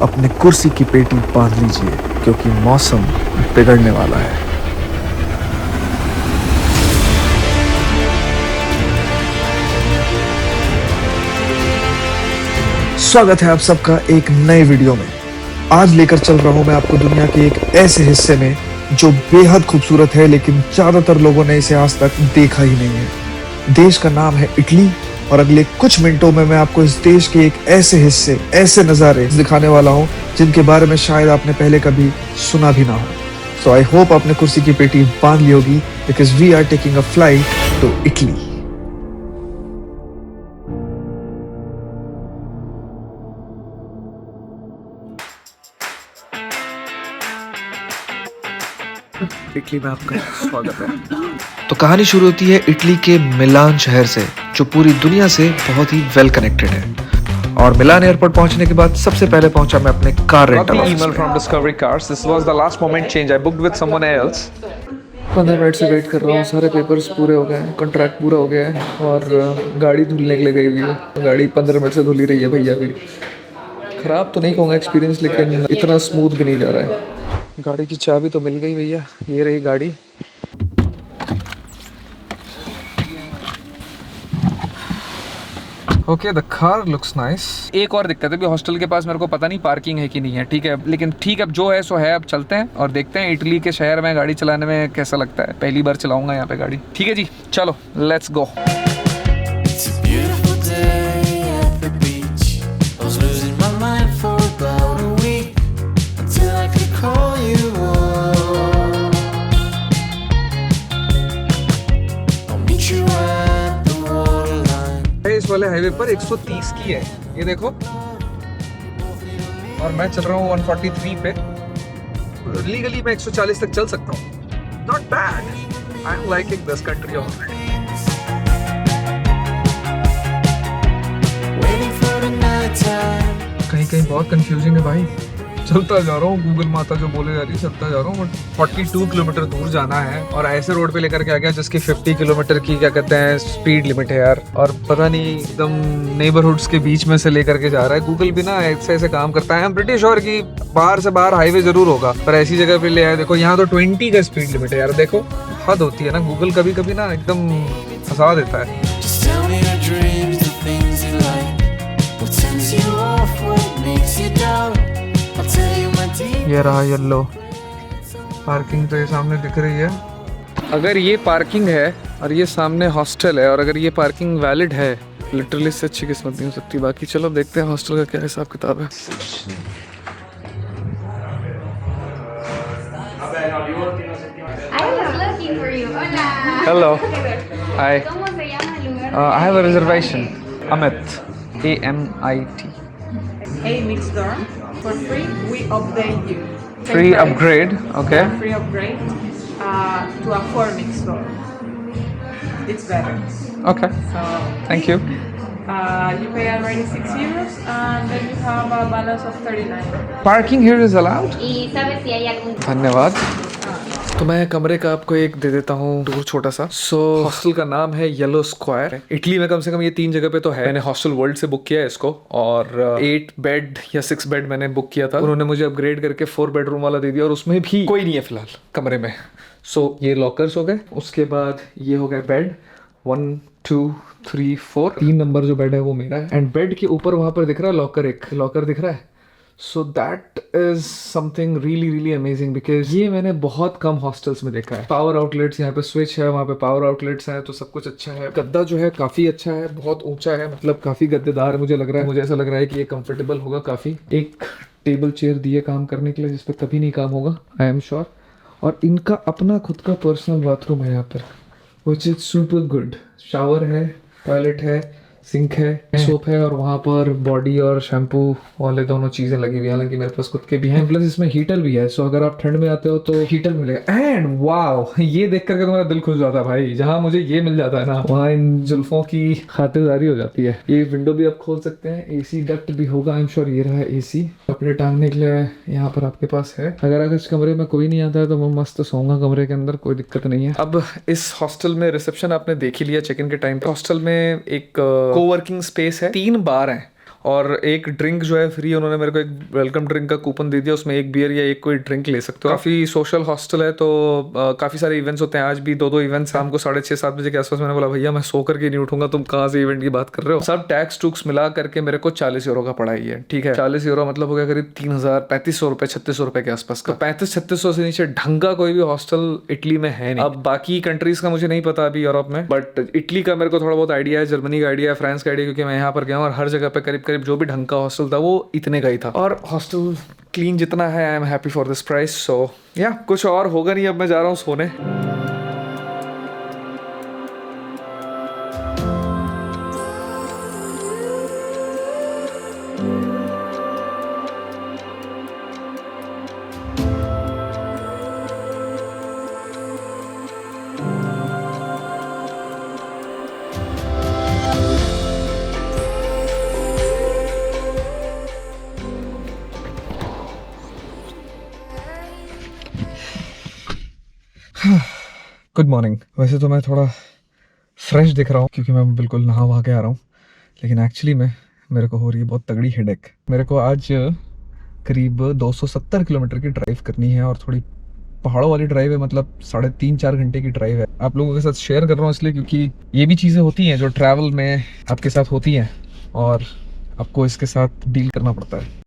अपने कुर्सी की पेटी बांध लीजिए क्योंकि मौसम बिगड़ने वाला है। स्वागत है आप सबका एक नए वीडियो में। आज लेकर चल रहा हूं मैं आपको दुनिया के एक ऐसे हिस्से में जो बेहद खूबसूरत है, लेकिन ज्यादातर लोगों ने इसे आज तक देखा ही नहीं है। देश का नाम है इटली और अगले कुछ मिनटों में मैं आपको इस देश के एक ऐसे हिस्से, ऐसे नज़ारे दिखाने वाला हूं जिनके बारे में शायद आपने पहले कभी सुना भी ना हो। सो आई होप आपने कुर्सी की पेटी बांध ली होगी, because we are taking a flight to Italy. Italy में आपका स्वागत है। तो कहानी शुरू होती है इटली के मिलान शहर से, जो पूरी दुनिया से बहुत ही वेल कनेक्टेड है। और मिलान एयरपोर्ट पहुंचने के बाद सबसे पहले पहुंचा मैं अपने कार रेंटल ऑफिस में। email from Discovery Cars. This was the last moment change. I booked with someone else. 15 minute से वेट कर रहा हूँ, सारे पेपर्स पूरे हो गए हैं, कॉन्ट्रैक्ट पूरा हो गया है और गाड़ी धुलने के लिए गई हुई है। गाड़ी 15 मिनट से धुली रही है भैया भी। ख़राब तो नहीं कहूँगा एक्सपीरियंस, लेकिन इतना स्मूथ भी नहीं जा रहा है। गाड़ी की चाबी तो मिल गई भैया, ये रही गाड़ी। Okay, the car looks nice. एक और दिक्कत है भी, हॉस्टल के पास मेरे को पता नहीं पार्किंग है कि नहीं है। ठीक है, लेकिन ठीक है, जो है सो है। अब चलते हैं और देखते हैं इटली के शहर में गाड़ी चलाने में कैसा लगता है। पहली बार चलाऊंगा यहाँ पे गाड़ी। ठीक है जी, चलो लेट्स गो। इस वाले हाईवे पर 130 की है, ये देखो, और मैं चल रहा हूँ 143 पे। लीगली मैं 140 तक चल सकता हूँ। Not bad, I am liking this country already. कहीं कहीं बहुत कंफ्यूजिंग है भाई। चलता जा रहा हूँ, गूगल माता जो बोले जा रही है, चलता जा रहा हूँ। 42 किलोमीटर दूर जाना है और ऐसे रोड पे लेकर के आ गया जिसकी 50 किलोमीटर की क्या कहते हैं स्पीड लिमिट है यार। और पता नहीं एकदम नेबरहुड्स के बीच में से लेकर के जा रहा है। गूगल भी ना ऐसे ऐसे काम करता है। आई एम प्रीटी श्योर कि बाहर से बाहर हाईवे जरूर होगा, पर ऐसी जगह पे ले आए। देखो यहाँ तो 20 का स्पीड लिमिट है यार। देखो हद होती है ना, गूगल कभी कभी ना एकदम फंसा देता है। ये रहा येलो पार्किंग, तो ये सामने दिख रही है। अगर ये पार्किंग है और ये सामने हॉस्टल है, और अगर ये पार्किंग वैलिड है, लिटरली से अच्छी किस्मत नहीं हो सकती। बाकी चलो देखते हैं हॉस्टल का क्या हिसाब किताब है। Hello. Hi. I have a reservation. Amit. AMIT. A mixed dorm for free. We update you. Free upgrade. Okay. Free upgrade to a 4 mixed dorm. It's better. Okay. So Thank you. you pay already €6 and then you have a balance of 39. Parking here is allowed. ¿Y sabes si hay algún धन्यवाद। तो मैं कमरे का आपको एक दे देता हूँ tour छोटा सा। हॉस्टल का नाम है येलो स्क्वायर। इटली में कम से कम ये 3 जगह पे तो है। मैंने हॉस्टल वर्ल्ड से बुक किया है इसको, और 8 बेड या 6 बेड मैंने बुक किया था। उन्होंने मुझे अपग्रेड करके 4 बेडरूम वाला दे दिया, और उसमें भी कोई नहीं है फिलहाल कमरे में। ये लॉकर्स हो गए। उसके बाद ये हो गए बेड 1 2 3 4। 3 नंबर जो बेड है वो मेरा है, एंड बेड के ऊपर वहां पर दिख रहा है लॉकर, एक लॉकर दिख रहा है। So that is something really really amazing, because ये मैंने बहुत कम हॉस्टल्स में देखा है। पावर आउटलेट्स, यहाँ पे स्विच है, वहाँ पे पावर आउटलेट्स हैं, तो सब कुछ अच्छा है। गद्दा जो है काफी अच्छा है, बहुत ऊंचा है, मतलब काफी गद्देदार मुझे लग रहा है। मुझे ऐसा लग रहा है कि ये कंफर्टेबल होगा काफी। एक टेबल चेयर दिए काम करने के लिए, जिसपे कभी नहीं काम होगा, आई एम श्योर। और इनका अपना खुद का पर्सनल बाथरूम है यहाँ पर, which is super good. Shower है, टॉयलेट है, सिंक है, सोप है, और वहाँ पर बॉडी और शैम्पू वाले दोनों चीजें लगी हुई है। हालांकि मेरे पास खुद के भी हैं, प्लस इसमें हीटर भी है। सो अगर आप ठंड में आते हो तो हीटर मिलेगा। एंड वाओ, ये देख करके तुम्हारा दिल खुश जाता है भाई। जहाँ मुझे ये मिल जाता है ना, वहाँ इन जुल्फों की खातिरदारी हो जाती है। ये विंडो भी आप खोल सकते हैं, एसी डक्ट भी होगा, आई एम श्योर। ये रहा एसी। कपड़े टांगने के लिए यहाँ पर आपके पास है। अगर कमरे में कोई नहीं आता है तो मैं मस्त सोऊंगा कमरे के अंदर, कोई दिक्कत नहीं है। अब इस हॉस्टल में रिसेप्शन आपने देख ही लिया चेक इन के टाइम पे। हॉस्टल में एक कोवर्किंग स्पेस है, 3 बार हैं, और एक ड्रिंक जो है फ्री, उन्होंने मेरे को एक वेलकम ड्रिंक का कूपन दे दिया, उसमें एक बियर या एक कोई ड्रिंक ले सकते हो। काफ़ी सोशल हॉस्टल है, तो काफ़ी सारे इवेंट्स होते हैं। आज भी 2 इवेंट्स शाम को 6:30-7 बजे के आसपास। मैंने बोला भैया मैं सो करके नहीं उठूंगा, तुम कहाँ से इवेंट की बात कर रहे हो। सब टैक्स टूक्स मिला करके मेरे को 40 यूरो का पड़ा ही है, ठीक है। 40 यूरो मतलब हो गया करीब 3500 रुपये, 3600 रुपये के आसपास का। 3500-3600 से नीचे ढंग का कोई भी हॉस्टल इटली में है नहीं। अब बाकी कंट्रीज का मुझे नहीं पता अभी यूरोप में, बट इटली का मेरे को थोड़ा बहुत आइडिया है, जर्मनी का आइडिया है, फ्रांस का आइडिया, क्योंकि मैं यहाँ पर गया हूँ और हर जगह पे करीब करीब जो भी ढंग का हॉस्टल था वो इतने का ही था। और हॉस्टल क्लीन जितना है, I am happy for this price. So या कुछ और होगा नहीं, अब मैं जा रहा हूँ सोने। Good morning. वैसे तो मैं थोड़ा फ्रेश दिख रहा हूँ क्योंकि मैं बिल्कुल नहा वहा के आ रहा हूँ, लेकिन एक्चुअली में मेरे को हो रही है बहुत तगड़ी हेडेक। मेरे को आज करीब 270 किलोमीटर की ड्राइव करनी है और थोड़ी पहाड़ों वाली ड्राइव है, मतलब 3.5-4 घंटे की ड्राइव है। आप लोगों के साथ शेयर कर रहा हूँ इसलिए क्योंकि ये भी चीज़ें होती हैं जो ट्रैवल में आपके साथ होती हैं और आपको इसके साथ डील करना पड़ता है।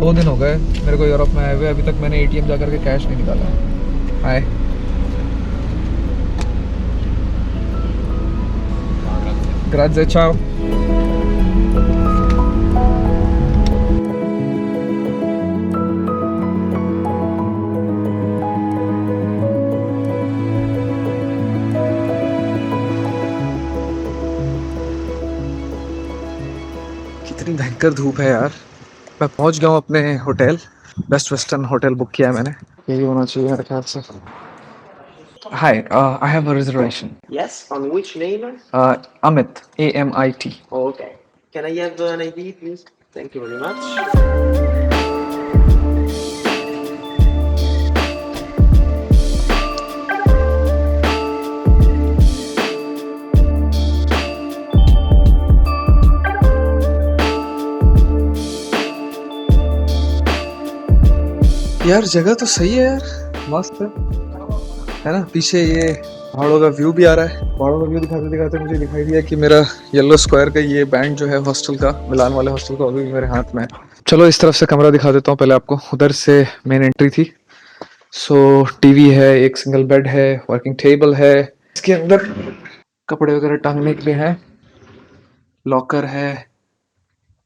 दो दिन हो गए मेरे को यूरोप में आए हुए, अभी तक मैंने एटीएम जा करके कैश नहीं निकाला। हाय, ग्राzie, ciao। कितनी भयंकर धूप है यार। मैं पहुंच गया हूँ अपने hotel, best western hotel book किया है मैंने, यही होना चाहिए मेरे ख्याल से। Hi, I have a reservation. Yes, on which name? Amit, AMIT। Okay. Can I have an ID, please? Thank you very much. यार जगह तो सही है यार, मस्त है ना। पीछे ये पहाड़ों का व्यू भी आ रहा है। पहाड़ों का व्यू दिखाते दिखाते मुझे दिखाई दिया कि मेरा येलो स्क्वायर का ये बैंड जो है हॉस्टल का, मिलान वाले हॉस्टल का, अभी भी मेरे हाथ में है। चलो इस तरफ से कमरा दिखा देता हूँ पहले आपको। उधर से मेन एंट्री थी। सो टीवी है, एक सिंगल बेड है, वर्किंग टेबल है, इसके अंदर कपड़े वगैरह टांगने के लिए है, लॉकर है,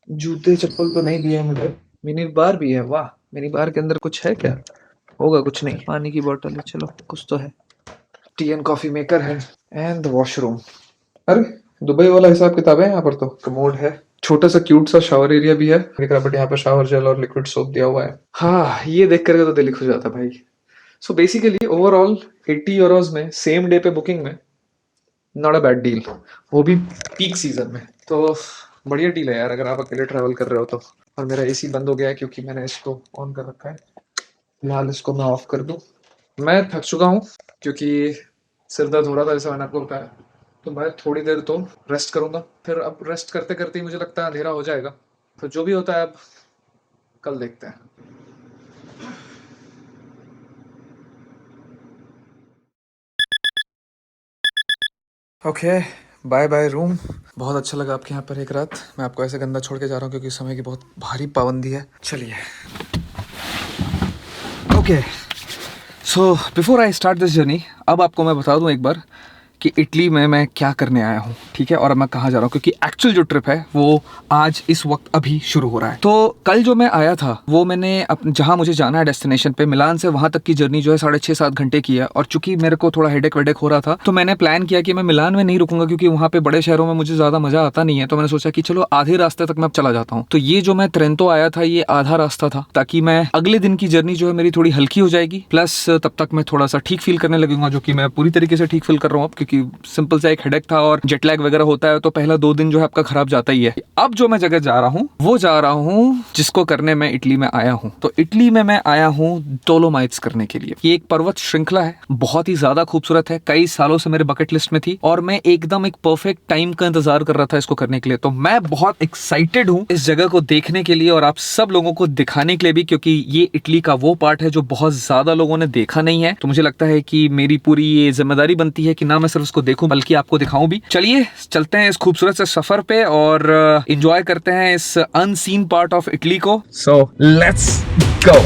जूते चप्पल तो नहीं दिए मुझे, मिनी बार भी है। वाह, मिनी बार के अंदर कुछ है क्या? होगा कुछ नहीं। पानी की बोतल है, चलो कुछ तो है। टी एंड कॉफी मेकर है एंड वॉशरूम। अरे दुबई वाला हिसाब किताब है यहाँ पर। तो कमोड है, छोटा सा क्यूट सा शावर एरिया भी है, बट यहाँ पर शावर जेल और लिक्विड सोप दिया हुआ है। हाँ, ये देख करके तो दिल खुश जाता है भाई। सो बेसिकली ओवरऑल 80 यूरोज में सेम डे पे बुकिंग में नॉट अ बैड डील, वो भी पीक सीजन में। तो बढ़िया डील है यार अगर आप अकेले ट्रैवल कर रहे हो तो। और मेरा एसी बंद हो गया है क्योंकि मैंने इसको ऑन कर रखा है। फिलहाल इसको मैं ऑफ कर दूं। मैं थक चुका हूँ क्योंकि सिर दर्द हो रहा था, जैसे मैंने आपको बताया। तो मैं थोड़ी देर तो रेस्ट करूंगा, फिर अब रेस्ट करते करते ही मुझे लगता है अंधेरा हो जाएगा। तो जो भी होता है अब कल देखते हैं। Okay, bye bye room. बहुत अच्छा लगा आपके यहाँ पर एक रात। मैं आपको ऐसे गंदा छोड़ के जा रहा हूँ क्योंकि समय की बहुत भारी पाबंदी है। चलिए, okay. So before I start this journey, अब आपको मैं बता दूं एक बार कि इटली में मैं क्या करने आया हूँ, ठीक है, और अब मैं कहाँ जा रहा हूँ, क्योंकि एक्चुअल जो ट्रिप है वो आज इस वक्त अभी शुरू हो रहा है। तो कल जो मैं आया था वो मैंने जहाँ मुझे जाना है डेस्टिनेशन पे, मिलान से वहाँ तक की जर्नी जो है 6.5-7 घंटे की है। और चूंकि मेरे को थोड़ा हेडेक वेडेक हो रहा था तो मैंने प्लान किया कि मैं मिलान में नहीं रुकूंगा, क्योंकि वहाँ पे बड़े शहरों में मुझे ज़्यादा मज़ा आता नहीं है। तो मैंने सोचा कि चलो आधे रास्ते तक मैं चला जाता हूँ। तो ये जो मैं ट्रेंतो आया था ये आधा रास्ता था, ताकि मैं अगले दिन की जर्नी जो है मेरी थोड़ी हल्की हो जाएगी, प्लस तब तक मैं थोड़ा सा ठीक फील करने लगूंगा, जो कि मैं पूरी तरीके से ठीक फील कर रहा हूँ अब, क्योंकि सिंपल सा एक हेडेक था और जेट लैग वगैरह होता है तो पहला 2 दिन जो है आपका खराब जाता ही है। अब जो मैं जगह जा रहा हूँ वो जा रहा हूँ जिसको करने मैं इटली में आया हूँ। तो इटली में मैं आया हूँ डोलोमाइट्स करने के लिए। ये एक पर्वत श्रृंखला है, बहुत ही ज्यादा खूबसूरत है, कई सालों से मेरे बकेट लिस्ट में थी और मैं एकदम एक परफेक्ट टाइम का इंतजार कर रहा था इसको करने के लिए। तो मैं बहुत एक्साइटेड हूँ इस जगह को देखने के लिए और आप सब लोगों को दिखाने के लिए भी, क्योंकि ये इटली का वो पार्ट है जो बहुत ज्यादा लोगों ने देखा नहीं है। तो मुझे लगता है कि मेरी पूरी ये जिम्मेदारी बनती है कि ना मैं सिर्फ उसको देखूं बल्कि आपको दिखाऊं भी। चलिए चलते हैं इस खूबसूरत से सफर पे और एंजॉय करते हैं इस अनसीन पार्ट ऑफ इटली को। So let's go.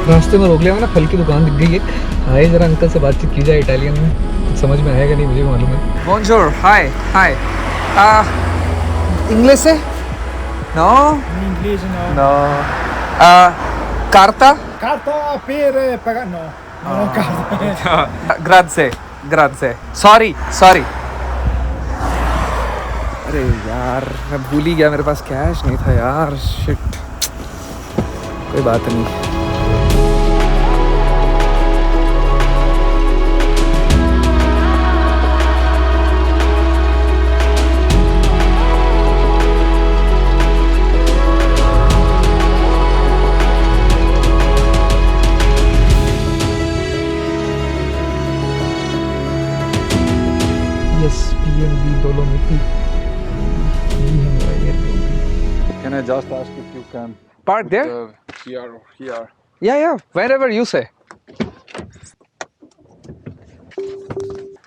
रास्ते में रोक लिया मैंने, फल की दुकान दिख गई है। आए जरा अंकल से बातचीत की जाए इटालियन में, समझ में आएगा नहीं मुझे मालूम है। Bonjour, hi, hi. Inglese? No? In inglese no. No. Carta? Carta per pagare? No, non ho carta. Grazie, grazie. Sorry, sorry. अरे यार मैं भूल ही गया, मेरे पास कैश नहीं था यार, शिट। कोई बात नहीं। Can I just ask if you can Park there? here or here? Yeah, wherever you say.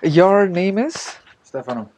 Your name is? Stefano,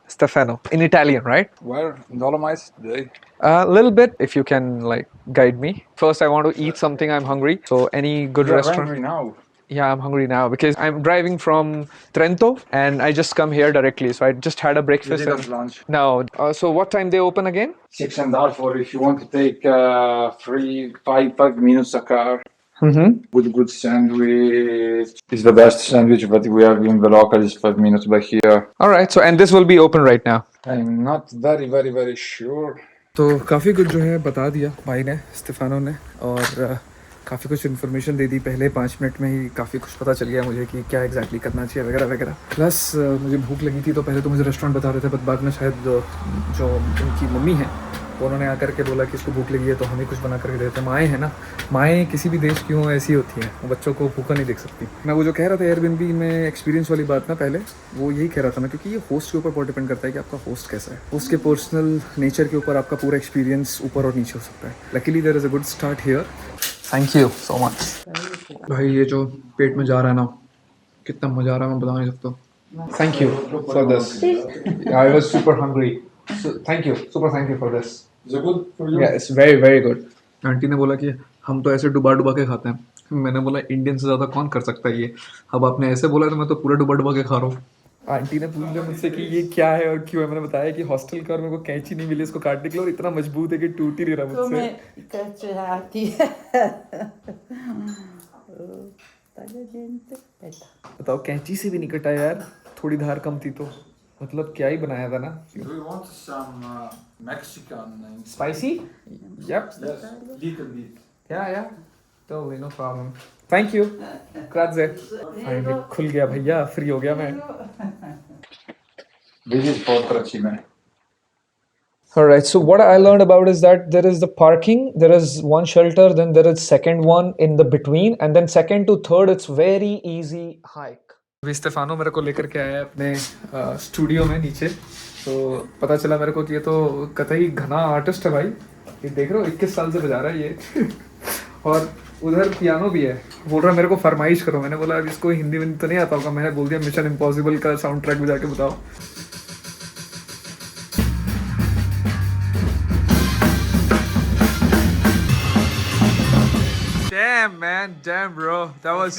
Stefano. In Italian, right? where in Dolomites today? A little bit, if you can like guide me. First, I want to eat something. I'm hungry. So, any good You're restaurant? hungry now. Yeah, I'm hungry now because I'm driving from Trento and I just come here directly. So I just had a You breakfast. didn't lunch. No. So what time they open again? 6.5 for if you want to take 5 minutes a car Mm-hmm. with good sandwich. It's the best sandwich that we have in the local. Is 5 minutes by here. All right. So and this will be open right now. I'm not very sure. तो काफ़ी कुछ जो है बता दिया भाई ने, Stefano ने, और काफ़ी कुछ इन्फॉर्मेशन दे दी। पहले 5 मिनट में ही काफ़ी कुछ पता चल गया मुझे कि क्या एग्जैक्टली करना चाहिए वगैरह वगैरह। प्लस मुझे भूख लगी थी तो पहले तो मुझे रेस्टोरेंट बता रहे थे, बट बाद में शायद जो उनकी मम्मी है उन्होंने आकर के बोला कि इसको भूख लगी है तो हमें कुछ बना करके देते हैं। माएँ हैं ना, माएँ किसी भी देश की हों ऐसी होती हैं, वो बच्चों को भूखा नहीं देख सकती। मैं वो जो कह रहा था एयरबीएनबी में एक्सपीरियंस वाली बात ना, पहले वो यही कह रहा था मैं, क्योंकि ये होस्ट के ऊपर बहुत डिपेंड करता है कि आपका होस्ट कैसा है। होस्ट के पर्सनल नेचर के ऊपर आपका पूरा एक्सपीरियंस ऊपर और नीचे हो सकता है। Luckily there is a good start here. Thank you so much. भाई ये जो पेट में जा रहा है ना, कितना मजा आ रहा है मैं बता नहीं सकता। Thank you for this. I was super hungry. So, thank you. Super thank you for this. Is it good for you? Yeah, it's very good. Aunty ने बोला कि हम तो ऐसे डुबा डुबा के खाते हैं। मैंने बोला इंडियन से ज़्यादा कौन कर सकता है ये। अब आपने ऐसे बोला तो मैं तो पूरा डुबा डुबा के खा रहा हूँ। आंटी ने पूछ लिया मुझसे कि ये क्या है और क्यों है। मैंने बताया कि हॉस्टल का और मेरे को कैंची नहीं मिली इसको काटने के लिए, और इतना मजबूत है कि टूट ही नहीं रहा मुझसे। Come cacciati. Taglia gente. Aspetta. बताओ, कैंची से भी नहीं कटा यार, थोड़ी धार कम थी तो। मतलब क्या ही बनाया था ना। Do you want some Mexican? Spicy? Yep. Yes, little bit. Yeah. Totally, no problem. Thank you. Grazie. Finally खुल गया भैया, फ्री हो गया मैं। This is for Tracime. All right. So what I learned about is that there is the parking, there is one shelter, then there is second one in the between, and then second to third it's very easy hike. अभी Stefano मेरे को लेकर के आया है अपने studio में नीचे। तो पता चला मेरे को कि ये तो कतई घना आर्टिस्ट है भाई। ये देख रहे हो 21 साल से बजा रहा है ये। और उधर पियानो भी है। बोल रहा मेरे को फरमाइश करो। मैंने बोला अब इसको हिंदी में तो नहीं आता होगा। मैंने बोल दिया मिशन इम्पॉसिबल का साउंड ट्रैक बजा के बताओ। Damn man, damn bro, that was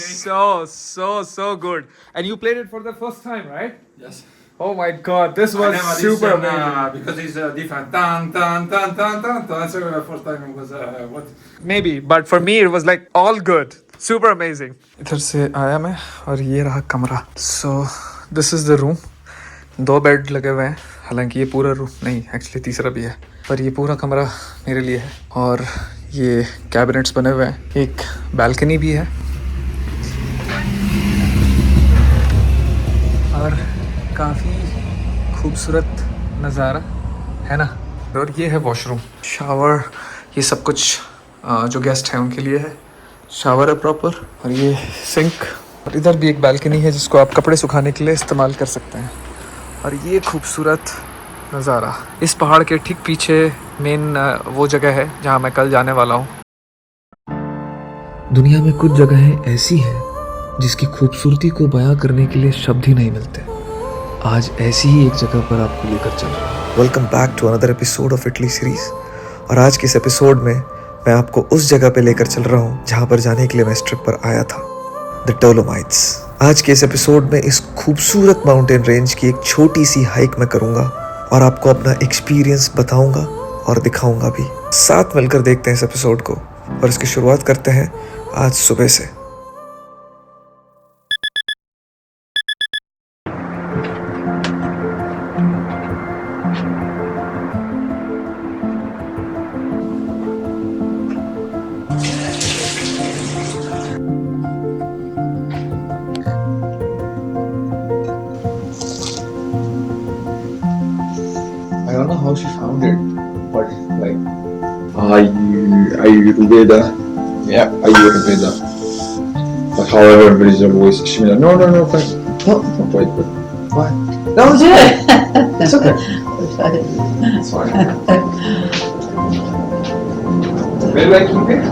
so good. And you played it for the first time, right? Yes. Oh my god, this was super amazing. Because it's different. Tan, tan, tan, tan, tan, tan. That's the first time it was what? Maybe, but for me it was like all good. Super amazing. इधर से आया मैं और ये रहा कमरा। So this is the room. 2 bed लगे हुए हैं। हालांकि ये पूरा रूम नहीं, एक्चुअली तीसरा भी है, पर ये पूरा कमरा मेरे लिए है। और ये कैबिनेट्स बने हुए हैं। एक बालकनी भी है और काफ़ी खूबसूरत नज़ारा है ना। और ये है वॉशरूम, शावर, ये सब कुछ जो गेस्ट हैं उनके लिए है। शावर है प्रॉपर और ये सिंक। और इधर भी एक बालकनी है जिसको आप कपड़े सुखाने के लिए इस्तेमाल कर सकते हैं। और ये खूबसूरत नज़ारा। इस पहाड़ के ठीक पीछे मेन वो जगह है जहाँ मैं कल जाने वाला हूँ। दुनिया में कुछ जगहें ऐसी हैं जिसकी खूबसूरती को बयां करने के लिए शब्द ही नहीं मिलते। आज ऐसी ही एक जगह पर आपको लेकर चल रहा हूँ। Welcome back to another episode of Italy series. और आज के इस एपिसोड में मैं आपको उस जगह पे लेकर चल रहा हूँ जहाँ पर जाने के लिए मैं इस ट्रिप पर आया था, द डोलोमाइट्स। आज के इस एपिसोड में इस खूबसूरत माउंटेन रेंज की एक छोटी सी हाइक मैं करूँगा और आपको अपना एक्सपीरियंस बताऊँगा और दिखाऊँगा भी। साथ मिलकर देखते हैं इस एपिसोड को और इसकी शुरुआत करते हैं आज सुबह से। I don't know how she found it, but like Ayurveda. Yeah, Ayurveda. But however, everybody's always she's like, no, thanks. No, wait, but why? No, do it. It's okay. It's fine. Where do I keep it?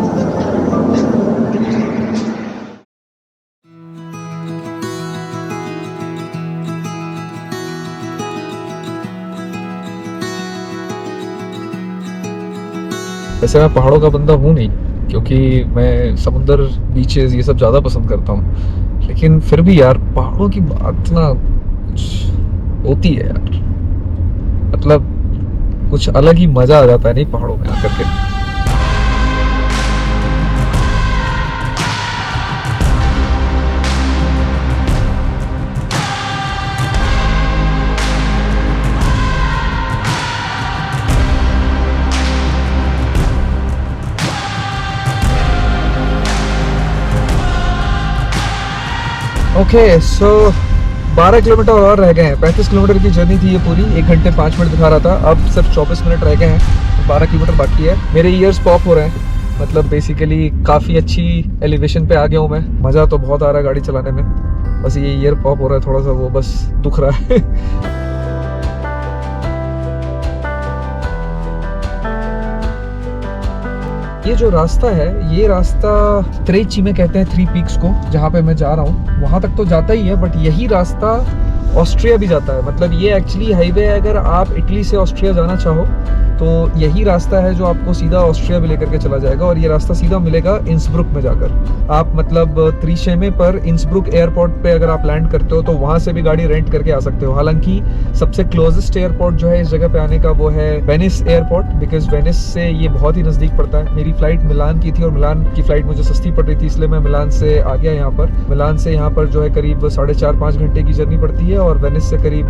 वैसे मैं पहाड़ों का बंदा हूँ नहीं, क्योंकि मैं समुंदर, बीचेस ये सब ज़्यादा पसंद करता हूँ। लेकिन फिर भी यार पहाड़ों की बात ना कुछ होती है यार। मतलब कुछ अलग ही मज़ा आ जाता है नहीं पहाड़ों में आकर के। ओके सो 12 किलोमीटर और रह गए हैं। 35 किलोमीटर की जर्नी थी ये पूरी। 1 घंटे 5 मिनट दिखा रहा था, अब सिर्फ 24 मिनट रह गए हैं। 12 किलोमीटर बाकी है। मेरे ईयर्स पॉप हो रहे हैं। मतलब बेसिकली काफ़ी अच्छी एलिवेशन पे आ गया हूँ मैं। मज़ा तो बहुत आ रहा है गाड़ी चलाने में, बस ये ईयर पॉप हो रहा है थोड़ा सा, वो बस दुख रहा है। ये जो रास्ता है, ये रास्ता त्रेची में कहते हैं 3 पीक्स को, जहाँ पे मैं जा रहा हूँ वहाँ तक तो जाता ही है, बट यही रास्ता ऑस्ट्रिया भी जाता है। मतलब ये एक्चुअली हाईवे है। अगर आप इटली से ऑस्ट्रिया जाना चाहो तो यही रास्ता है जो आपको सीधा ऑस्ट्रिया में लेकर के चला जाएगा। और ये रास्ता सीधा मिलेगा इंसब्रुक में जाकर। आप मतलब त्रिशेमे पर इंसब्रुक एयरपोर्ट पे अगर आप लैंड करते हो तो वहाँ से भी गाड़ी रेंट करके आ सकते हो। हालांकि सबसे क्लोजेस्ट एयरपोर्ट जो है इस जगह पे आने का वो है वेनिस एयरपोर्ट, बिकॉज वेनिस से ये बहुत ही नज़दीक पड़ता है। मेरी फ्लाइट मिलान की थी और मिलान की फ्लाइट मुझे सस्ती पड़ रही थी, इसलिए मैं मिलान से आ गया यहाँ पर। मिलान से यहाँ पर जो है करीब 4.5-5 घंटे की जर्नी पड़ती है और वेनिस से करीब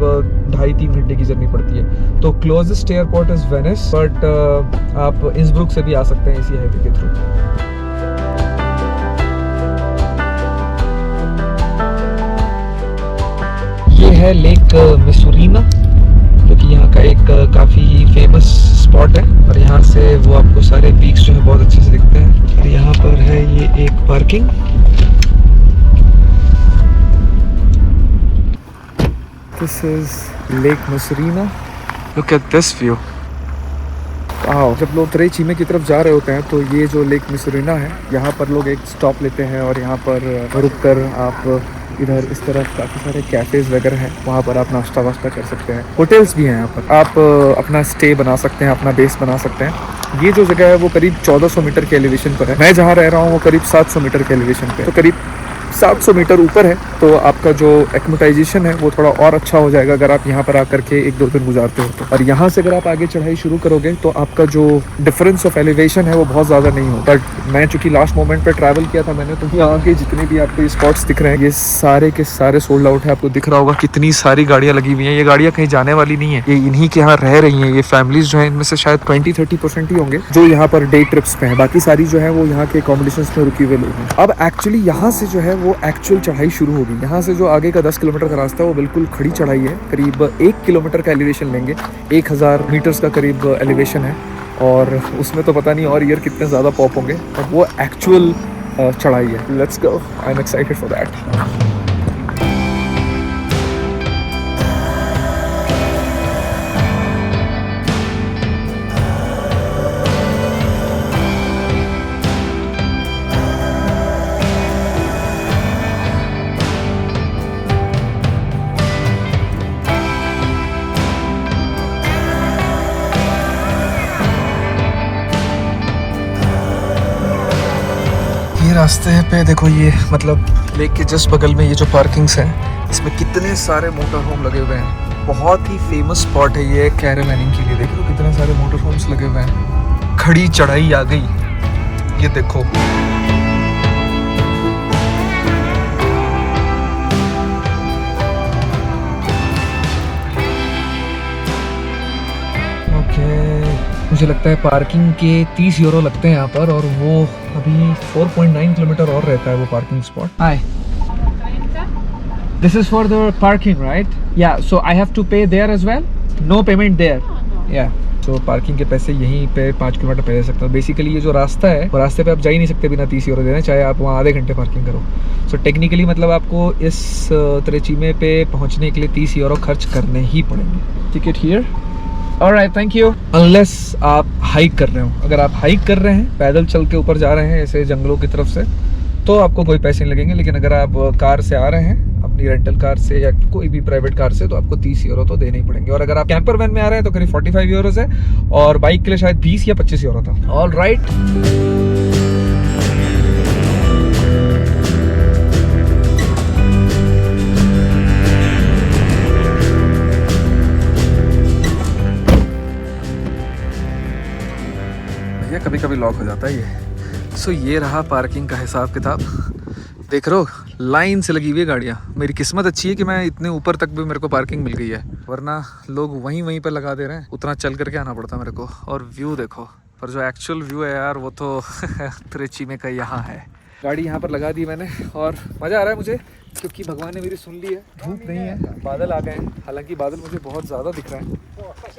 2.5-3 घंटे की जर्नी पड़ती है। तो closest airport is Venice, but आप इंसब्रुक से भी आ सकते हैं इसी हाईवे के थ्रू। ये है लेक मिसूरीना, जो कि यहाँ का एक काफ़ी फेमस स्पॉट है। और यहाँ से वो आपको सारे पीक्स जो है बहुत अच्छे से दिखते हैं। और यहाँ पर है ये एक parking. This is lake Misurina. Look at this view. वाह, जब लोग त्रेचीमे की तरफ जा रहे होते हैं तो ये जो लेक मिसुरिना है, यहाँ पर लोग एक स्टॉप लेते हैं और यहाँ पर रुक कर आप इधर इस तरफ काफ़ी सारे कैफ़ेज़ वगैरह हैं, वहाँ पर आप नाश्ता वाश्ता कर सकते हैं। होटल्स भी हैं यहाँ पर, आप अपना स्टे बना सकते हैं, अपना बेस बना सकते हैं। ये जो जगह है वो करीब 1400 मीटर के एलिवेशन पर है। मैं जहाँ रह रहा हूँ वो करीब 700 मीटर के एलिवेशन पे, तो करीब 700 मीटर ऊपर है। तो आपका जो एक्लिमेटाइजेशन है वो थोड़ा और अच्छा हो जाएगा अगर आप यहाँ पर आकर के 1-2 दिन गुजारते हो तो। और यहाँ से अगर आप आगे चढ़ाई शुरू करोगे तो आपका जो डिफरेंस ऑफ एलिवेशन है वो बहुत ज़्यादा नहीं होता। बट मैं चूँकि लास्ट मोमेंट पे ट्रैवल किया था मैंने, तो यहाँ के जितने भी आपको स्पॉट्स दिख रहे हैं ये सारे के सारे सोल्ड आउट है। आपको दिख रहा होगा कितनी सारी गाड़ियाँ लगी हुई हैं। ये गाड़ियाँ कहीं जाने वाली नहीं है, ये इन्हीं के यहाँ रह रही हैं। ये फैमिलीज जो है इनमें से शायद 20-30% ही होंगे जो यहाँ पर डे ट्रिप्स पे हैं, बाकी सारी जो है वो यहाँ के अकोमोडेशंस में रुकी हुए लोग हैं। अब एक्चुअली यहाँ से जो है वो एक्चुअल चढ़ाई शुरू होगी। यहाँ से जो आगे का 10 किलोमीटर का रास्ता है वो बिल्कुल खड़ी चढ़ाई है। करीब 1 किलोमीटर का एलिवेशन लेंगे, 1000 मीटर्स का करीब एलिवेशन है, और उसमें तो पता नहीं और ईयर कितने ज़्यादा पॉप होंगे, और वो एक्चुअल चढ़ाई है। Let's go, I am excited for that. ये रास्ते पे देखो, ये मतलब लेक के जस्ट बगल में ये जो पार्किंग्स हैं इसमें कितने सारे मोटर होम लगे हुए हैं। बहुत ही फेमस स्पॉट है ये कैरावैनिंग के लिए। देख लो कितने सारे मोटर होम्स लगे हुए हैं। खड़ी चढ़ाई आ गई, ये देखो। मुझे लगता है पार्किंग के 30 यूरो लगते हैं यहाँ पर, और वो अभी 4.9 किलोमीटर और रहता है वो parking spot. Hi, this is for the parking right? Yeah so I have to pay there as well? No payment there? या तो पार्किंग के पैसे यहीं पे 5 किलोमीटर पे दे सकते हो। बेसिकली ये जो रास्ता है वो रास्ते पे आप जा ही नहीं सकते बिना 30 यूरो देने, चाहे आप वहाँ आधे घंटे पार्किंग करो। सो टेक्निकली मतलब आपको इस त्रेचीमे पे पहुँचने के लिए 30 यूरो खर्च करने ही पड़ेंगे। Ticket here. Alright, thank you. Unless आप हाइक कर रहे हो, अगर आप हाइक कर रहे हैं, पैदल चल के ऊपर जा रहे हैं ऐसे जंगलों की तरफ से, तो आपको कोई पैसे नहीं लगेंगे। लेकिन अगर आप कार से आ रहे हैं, अपनी रेंटल कार से या कोई भी प्राइवेट कार से, तो आपको 30 यूरो तो देने ही पड़ेंगे। और अगर आप कैंपर वैन में आ रहे हैं तो करीब 45 यूरो है, और बाइक के लिए शायद 20 या 25 यूरो था। ऑलराइट, कभी कभी लॉक हो जाता है ये। सो ये रहा पार्किंग का हिसाब किताब। देख रहे हो लाइन से लगी हुई है गाड़ियाँ। मेरी किस्मत अच्छी है कि मैं इतने ऊपर तक भी मेरे को पार्किंग मिल गई है, वरना लोग वहीं पर लगा दे रहे हैं। उतना चल करके आना पड़ता मेरे को। और व्यू देखो, पर जो एक्चुअल व्यू है यार वो तो त्रेचीमे का यहाँ है। गाड़ी यहाँ पर लगा दी मैंने, और मज़ा आ रहा है मुझे क्योंकि भगवान ने मेरी सुन ली है। धूप नहीं है, बादल आ गए हैं। हालांकि बादल मुझे बहुत ज़्यादा दिख रहा है,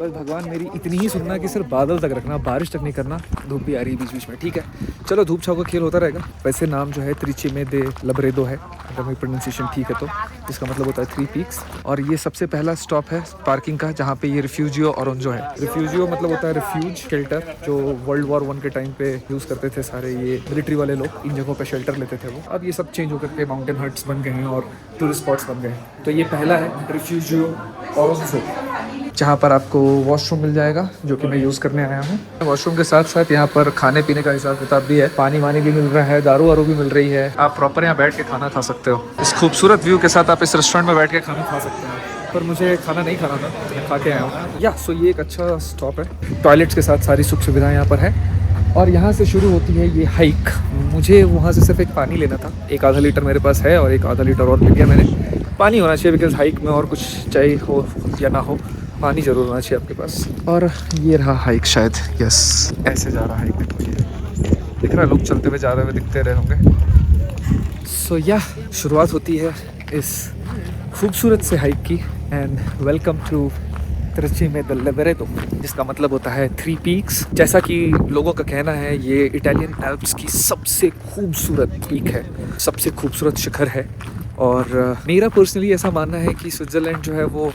बस भगवान मेरी इतनी ही सुनना कि सिर्फ बादल तक रखना, बारिश तक नहीं करना। धूप भी आ रही है बीच बीच में, ठीक है। चलो धूप छाव का खेल होता रहेगा। वैसे नाम जो है त्रेचीमे दे लब्रेदो है, अगर मेरी प्रोनाउंसिएशन ठीक है तो, जिसका मतलब होता है 3 पीक्स। और ये सबसे पहला स्टॉप है पार्किंग का, जहाँ पे ये रिफ्यूजियो ऑरेंजो है। रिफ्यूजियो मतलब होता है रिफ्यूज शेल्टर, जो World War I के टाइम पे यूज़ करते थे सारे ये मिलिट्री वाले लोग। इन जगहों पर शेल्टर लेते थे वो। अब ये सब चेंज होकर के माउंटेन हट्स बन गए हैं और टूरिस्ट स्पॉट्स बन गए। तो ये पहला है रिफ्यूजियो ऑरेंजो, जहाँ पर आपको वॉशरूम मिल जाएगा, जो कि मैं यूज़ करने आया हूँ। वॉशरूम के साथ साथ यहाँ पर खाने पीने का हिसाब किताब भी है। पानी वानी भी मिल रहा है, दारू वारू भी मिल रही है। आप प्रॉपर यहाँ बैठ के खाना खा सकते हो। इस खूबसूरत व्यू के साथ आप इस रेस्टोरेंट में बैठ के खाना खा सकते हैं। पर मुझे खाना नहीं खाना था, मैं खा के आया हूँ। या सो ये एक अच्छा स्टॉप है। टॉयलेट्स के साथ सारी सुख सुविधाएँ यहाँ पर है। और यहाँ से शुरू होती है ये हाइक। मुझे वहाँ से सिर्फ एक पानी लेना था, 1 आधा लीटर मेरे पास है, और 1 आधा लीटर और ले लिया मैंने। पानी होना चाहिए, बिकॉज हाइक में और कुछ चाहे हो या ना हो, पानी ज़रूर होना चाहिए आपके पास। और ये रहा हाइक शायद, यस ऐसे जा रहा हाइक। देखो ये दिख रहा है, लोग चलते हुए जा रहे हुए दिखते रहे होंगे। सो या शुरुआत होती है इस खूबसूरत से हाइक की। एंड वेलकम टू त्रेचीमे दे लब्रेदो, जिसका मतलब होता है 3 पीक्स। जैसा कि लोगों का कहना है, ये इटालियन एल्प्स की सबसे खूबसूरत पीक है, सबसे खूबसूरत शिखर है। और मेरा पर्सनली ऐसा मानना है कि स्विट्ज़रलैंड जो है वो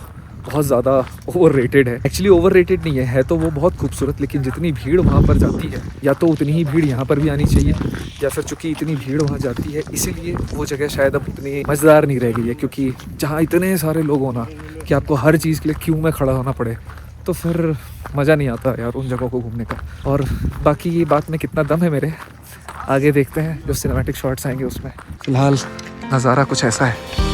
बहुत ज़्यादा ओवर रेटेड है। एक्चुअली ओवर रेटेड नहीं है तो वो बहुत खूबसूरत, लेकिन जितनी भीड़ वहाँ पर जाती है या तो उतनी ही भीड़ यहाँ पर भी आनी चाहिए, या फिर चूँकि इतनी भीड़ वहाँ जाती है इसीलिए वो जगह शायद अब उतनी मज़ेदार नहीं रह गई है। क्योंकि जहाँ इतने सारे लोग होना कि आपको हर चीज़ के लिए क्यू में खड़ा होना पड़े तो फिर मज़ा नहीं आता यार उन जगहों को घूमने का। और बाकी ये बात में कितना दम है मेरे, आगे देखते हैं जो सिनेमैटिक शॉट्स आएंगे उसमें। फ़िलहाल नज़ारा कुछ ऐसा है।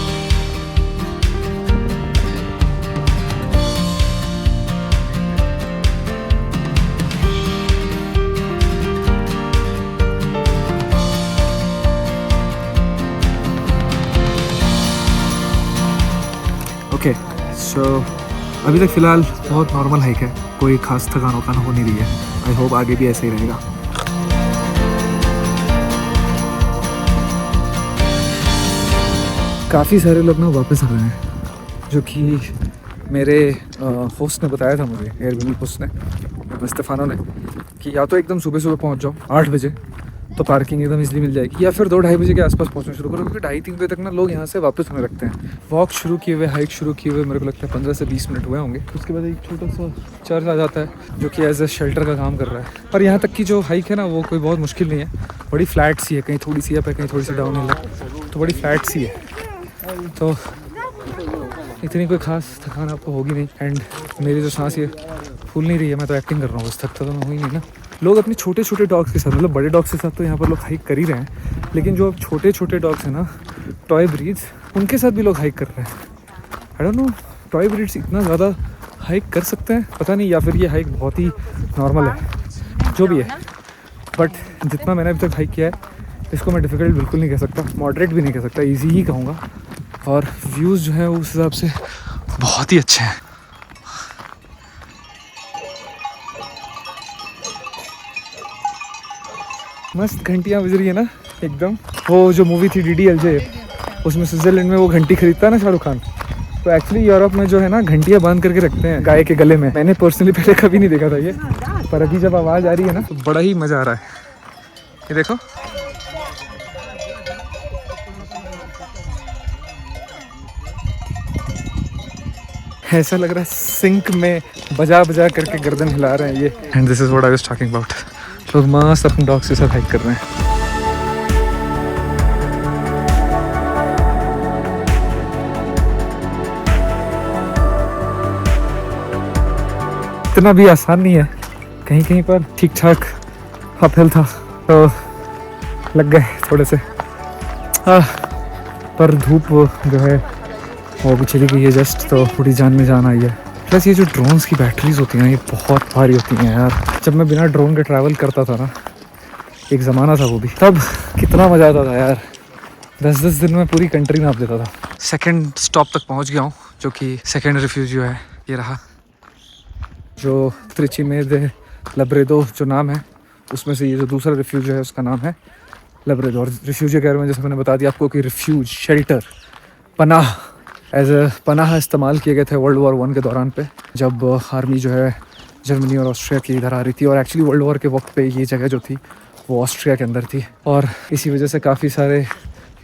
ओके सो अभी तक फ़िलहाल बहुत नॉर्मल हाइक है, कोई खास थकान वकान हो नहीं रही है। आई होप आगे भी ऐसे ही रहेगा। काफ़ी सारे लोग ना वापस आ रहे हैं, जो कि मेरे होस्ट ने बताया था मुझे, एयरबीएनबी होस्ट ने, स्टेफानो ने, कि या तो एकदम सुबह सुबह पहुंच जाओ 8 बजे तो पार्किंग एकदम इजली मिल जाएगी, या फिर 2-2:30 बजे के आसपास पहुंचना शुरू करो, क्योंकि 2:30-3 बजे तक ना लोग यहाँ से वापस होने लगते हैं। वॉक शुरू किए हुए, हाइक शुरू किए हुए मेरे को लगता है 15 से 20 मिनट हुए होंगे। उसके बाद एक छोटा सा चर्च आ जाता है जो कि एज ए शेल्टर का काम कर रहा है। और यहाँ तक की जो हाइक है ना वो कोई बहुत मुश्किल नहीं है, बड़ी फ्लैट सी है, कहीं थोड़ी सी अप है कहीं थोड़ी सी डाउन हिल है, तो बड़ी फ्लैट सी है, तो इतनी कोई खास थकान आपको होगी नहीं। एंड मेरी जो सांस ये फूल नहीं रही है, मैं तो एक्टिंग कर रहा हूँ, बस थकता तो मैं हुई नहीं ना। लोग अपने छोटे छोटे डॉग्स के साथ, मतलब बड़े डॉग्स के साथ तो यहाँ पर लोग हाइक कर ही रहे हैं, लेकिन जो छोटे छोटे डॉग्स हैं ना, टॉय ब्रीड्स, उनके साथ भी लोग हाइक कर रहे हैं। I don't know toy breeds इतना ज़्यादा हाइक कर सकते हैं, पता नहीं, या फिर ये हाइक बहुत ही नॉर्मल है, जो भी है। बट जितना मैंने अभी तक हाइक किया है इसको मैं डिफ़िकल्ट बिल्कुल नहीं कह सकता, मॉडरेट भी नहीं कह सकता, ईजी ही कहूँगा। और व्यूज़ जो है उस हिसाब से बहुत ही अच्छे हैं। मस्त घंटियाँ बज रही है ना एकदम। वो जो मूवी थी DDLJ, उसमें स्विट्ज़रलैंड में वो घंटी खरीदता है ना शाहरुख खान, तो एक्चुअली यूरोप में जो है ना घंटियाँ बांध करके रखते हैं गाय के गले में। मैंने पर्सनली पहले कभी नहीं देखा था ये, पर अभी जब आवाज़ आ रही है ना तो बड़ा ही मज़ा आ रहा है। ये देखो, ऐसा लग रहा है सिंक में बजा बजा करके गर्दन हिला रहे हैं ये। And this is what I was talking about. लोग मस्त अपने डॉग्स के साथ हाइक कर रहे हैं। इतना भी आसान नहीं है, कहीं कहीं पर ठीक ठाक अपहिल था तो लग गए थोड़े से, पर धूप जो है वो भी चली गई है जस्ट, तो थोड़ी जान में जान आई है। प्लस ये जो ड्रोन्स की बैटरीज होती हैं ये बहुत भारी होती हैं यार। जब मैं बिना ड्रोन के ट्रैवल करता था ना, एक ज़माना था वो भी, तब कितना मज़ा आता था यार। 10-10 दिन में पूरी कंट्री नाप देता था। सेकंड स्टॉप तक पहुंच गया हूँ, जो कि सेकंड रिफ्यूजियो है, ये रहा, जो त्रिची दे लब्रेदो जो नाम है, उसमें से ये जो दूसरा रिफ्यूजियो है उसका नाम है लब्रेदो। और रिफ्यूजियो कह रहे हैं, जैसे मैंने बता दिया आपको, कि रिफ्यूज, शेल्टर, पनाह, एज ए पनाह इस्तेमाल किए गए थे वर्ल्ड वॉर 1 के दौरान पे, जब आर्मी जो है जर्मनी और ऑस्ट्रिया की इधर आ रही थी। और एक्चुअली वर्ल्ड वॉर के वक्त पे ये जगह जो थी वो ऑस्ट्रिया के अंदर थी, और इसी वजह से काफ़ी सारे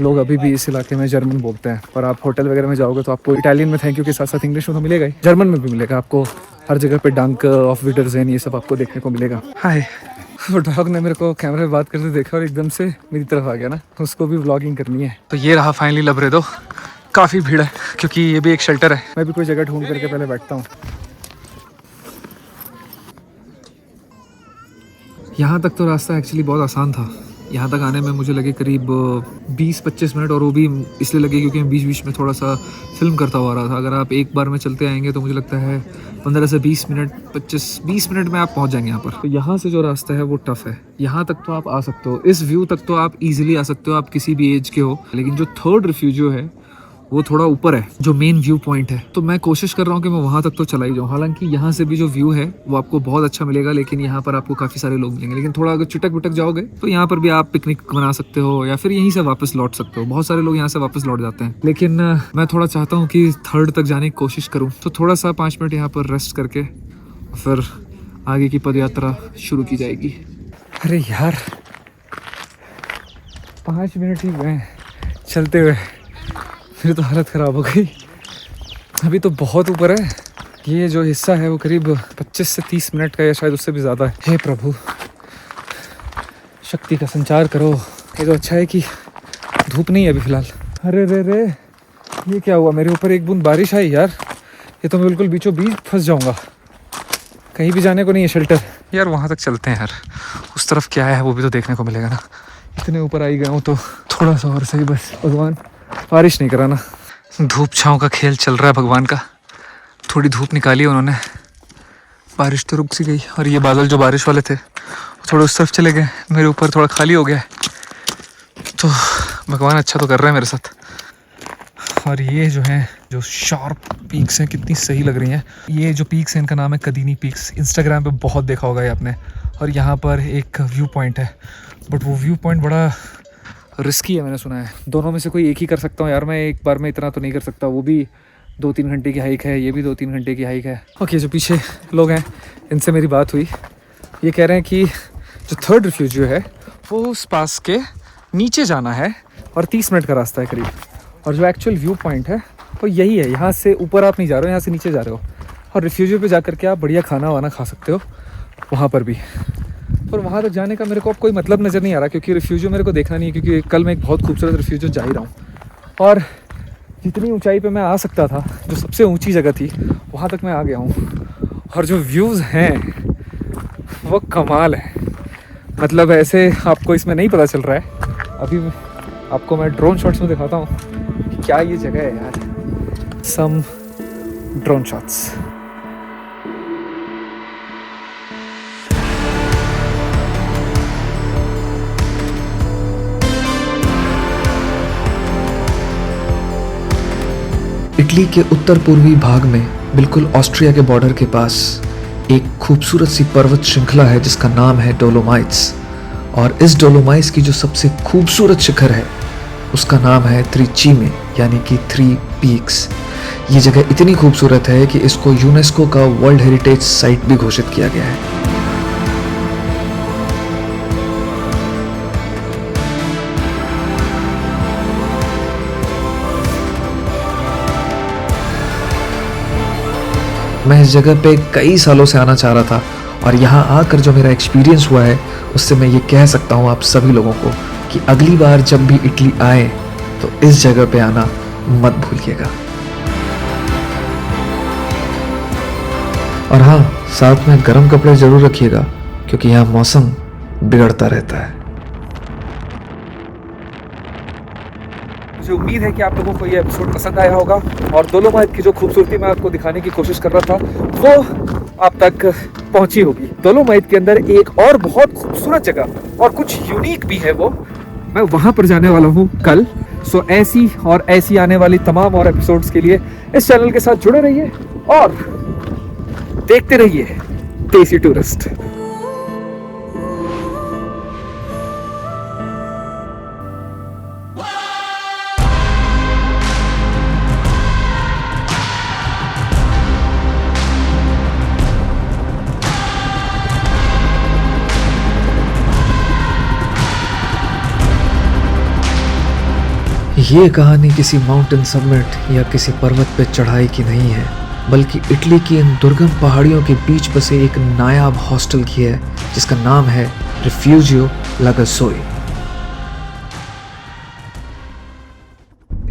लोग अभी भी इस इलाके में जर्मन बोलते हैं। पर आप होटल वगैरह में जाओगे तो आपको इटालियन में थैंक यू के साथ साथ इंग्लिश में तो मिलेगा ही, जर्मन में भी मिलेगा आपको। हर जगह पे डंक, ऑफ विटरजेन, ये सब आपको देखने को मिलेगा। हाय, वो डॉग ने मेरे को कैमरे में बात करते देखा और एकदम से मेरी तरफ आ गया ना, उसको भी व्लॉगिंग करनी है। तो ये रहा फाइनली लब्रेदो। काफ़ी भीड़ है क्योंकि ये भी एक शेल्टर है। मैं भी कोई जगह ढूंढ करके पहले बैठता हूँ। यहाँ तक तो रास्ता एक्चुअली बहुत आसान था। यहाँ तक आने में मुझे लगे करीब 20-25 मिनट, और वो भी इसलिए लगे क्योंकि मैं बीच बीच में थोड़ा सा फिल्म करता हुआ रहा था। अगर आप एक बार में चलते आएंगे तो मुझे लगता है 15 से 20 मिनट, 25-20 मिनट में आप पहुँच जाएंगे यहाँ पर। तो यहाँ से जो रास्ता है वो टफ है। यहाँ तक तो आप आ सकते हो, इस व्यू तक तो आप ईजिली आ सकते हो, आप किसी भी एज के हो। लेकिन जो थर्ड रिफ्यूजियो है वो थोड़ा ऊपर है, जो मेन व्यू पॉइंट है। तो मैं कोशिश कर रहा हूँ कि मैं वहाँ तक तो चला ही जाऊँ। हालांकि यहाँ से भी जो व्यू है वो आपको बहुत अच्छा मिलेगा, लेकिन यहाँ पर आपको काफ़ी सारे लोग मिलेंगे। लेकिन थोड़ा अगर चिटक विटक जाओगे तो यहाँ पर भी आप पिकनिक बना सकते हो, या फिर यहीं से वापस लौट सकते हो। बहुत सारे लोग यहाँ से वापस लौट जाते हैं, लेकिन मैं थोड़ा चाहता हूँ कि थर्ड तक जाने की कोशिश करूँ। तो थोड़ा सा 5 मिनट यहाँ पर रेस्ट करके फिर आगे की पदयात्रा शुरू की जाएगी। अरे यार 5 मिनट ही हुए चलते हुए, मेरी तो हालत ख़राब हो गई। अभी तो बहुत ऊपर है। ये जो हिस्सा है वो करीब 25 से 30 मिनट का या शायद उससे भी ज़्यादा है। हे प्रभु, शक्ति का संचार करो। ये तो अच्छा है कि धूप नहीं है अभी फ़िलहाल। अरे रे रे, ये क्या हुआ? मेरे ऊपर एक बूंद बारिश आई यार। ये तो मैं बिल्कुल बीचों बीच फंस जाऊँगा। कहीं भी जाने को नहीं है शेल्टर। यार वहाँ तक चलते हैं यार, उस तरफ क्या है वो भी तो देखने को मिलेगा ना। इतने ऊपर आई गया हूँ तो थोड़ा सा और सही, बस भगवान बारिश नहीं कराना। धूप छाँव का खेल चल रहा है भगवान का। थोड़ी धूप निकाली उन्होंने, बारिश तो रुक सी गई। और ये बादल जो बारिश वाले थे वो थोड़े उस तरफ चले गए, मेरे ऊपर थोड़ा खाली हो गया है। तो भगवान अच्छा तो कर रहे हैं मेरे साथ। और ये जो है जो शार्प पीक्स हैं कितनी सही लग रही हैं। ये जो पीक्स हैं इनका नाम है कदीनी पीक्स। इंस्टाग्राम पे बहुत देखा होगा ये आपने। और यहाँ पर एक व्यू पॉइंट है, बट वो व्यू पॉइंट बड़ा रिस्की है मैंने सुना है। दोनों में से कोई एक ही कर सकता हूँ यार मैं, एक बार में इतना तो नहीं कर सकता। वो भी 2-3 घंटे की हाइक है, ये भी 2-3 घंटे की हाइक है। ओके, जो पीछे लोग हैं इनसे मेरी बात हुई। ये कह रहे हैं कि जो थर्ड रिफ्यूजियो है वो उस पास के नीचे जाना है और 30 मिनट का रास्ता है करीब। और जो एक्चुअल व्यू पॉइंट है वो यही है। यहाँ से ऊपर आप नहीं जा रहे हो, यहाँ से नीचे जा रहे हो। और रिफ्यूजियो पे जा कर के आप बढ़िया खाना वाना खा सकते हो वहाँ पर भी। और वहाँ तक जाने का मेरे को अब कोई मतलब नज़र नहीं आ रहा, क्योंकि रिफ्यूजियो मेरे को देखना नहीं है। क्योंकि कल मैं एक बहुत खूबसूरत रिफ्यूजियो जा ही रहा हूँ और जितनी ऊंचाई पे मैं आ सकता था, जो सबसे ऊंची जगह थी, वहाँ तक मैं आ गया हूँ। और जो व्यूज़ हैं वो कमाल है। मतलब ऐसे आपको इसमें नहीं पता चल रहा है। अभी आपको मैं ड्रोन शॉट्स में दिखाता हूँ कि क्या ये जगह है यार। सम ड्रोन शॉट्स। इटली के उत्तर पूर्वी भाग में बिल्कुल ऑस्ट्रिया के बॉर्डर के पास एक खूबसूरत सी पर्वत श्रृंखला है जिसका नाम है डोलोमाइट्स। और इस डोलोमाइट्स की जो सबसे खूबसूरत शिखर है उसका नाम है त्रिचीमे, यानी कि 3 पीक्स। ये जगह इतनी खूबसूरत है कि इसको यूनेस्को का वर्ल्ड हेरिटेज साइट भी घोषित किया गया है। मैं इस जगह पे कई सालों से आना चाह रहा था और यहाँ आकर जो मेरा एक्सपीरियंस हुआ है उससे मैं ये कह सकता हूँ आप सभी लोगों को कि अगली बार जब भी इटली आए तो इस जगह पे आना मत भूलिएगा। और हाँ, साथ में गर्म कपड़े जरूर रखिएगा क्योंकि यहाँ मौसम बिगड़ता रहता है। मुझे उम्मीद है कि आप लोगों को ये एपिसोड पसंद आया होगा और डोलोमाइट की जो खूबसूरती मैं आपको दिखाने की कोशिश कर रहा था वो आप तक पहुंची होगी। डोलोमाइट के अंदर एक और बहुत खूबसूरत जगह और कुछ यूनिक भी है, वो मैं वहां पर जाने वाला हूं कल। सो ऐसी और ऐसी आने वाली तमाम और एपिसोड्स के लिए इस चैनल के साथ जुड़े रहिए और देखते रहिए देसी टूरिस्ट। ये कहानी किसी माउंटेन सबमिट या किसी पर्वत पे चढ़ाई की नहीं है, बल्कि इटली की इन दुर्गम पहाड़ियों के बीच बसे एक नायाब हॉस्टल की है जिसका नाम है रिफ्यूजियो लगासोई।